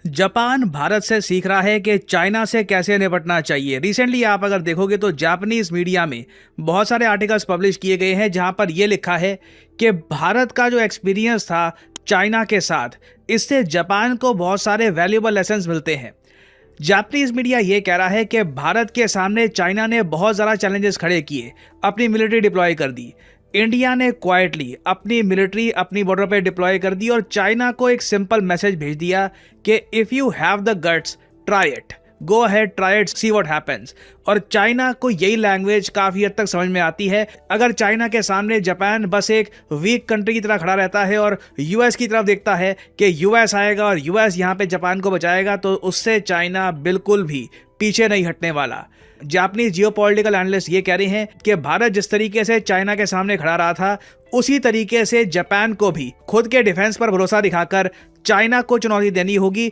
Japan Bharat से सीख रहा है कि चाइना से कैसे निपटना चाहिए। रिसेंटली आप अगर देखोगे तो जापानीज मीडिया में बहुत सारे आर्टिकल्स पब्लिश किए गए हैं जहां पर यह लिखा है कि भारत का जो एक्सपीरियंस था चाइना के साथ, इससे जापान को बहुत सारे वैल्यूएबल लेसन्स मिलते हैं। जापानीज मीडिया ये कह रहा है कि भारत के सामने चाइना ने बहुत ज़्यादा चैलेंजेस खड़े किए, अपनी मिलिट्री डिप्लॉय कर दी। इंडिया ने क्वाइटली अपनी मिलिट्री अपनी बॉर्डर पे डिप्लॉय कर दी और चाइना को एक सिंपल मैसेज भेज दिया कि if you have the guts try it, go ahead, try it, see what happens. और चाइना को यही लैंग्वेज काफ़ी हद तक समझ में आती है। अगर चाइना के सामने जापान बस एक वीक कंट्री की तरह खड़ा रहता है और यूएस की तरफ देखता है कि यूएस आएगा और यूएस यहाँ पे जापान को बचाएगा, तो उससे चाइना बिल्कुल भी पीछे नहीं हटने वाला। जापानीज जियोपॉलिटिकल एनालिस्ट ये कह रहे हैं कि भारत जिस तरीके से चाइना के सामने खड़ा रहा था, उसी तरीके से जापान को भी खुद के डिफेंस पर भरोसा दिखाकर चाइना को चुनौती देनी होगी।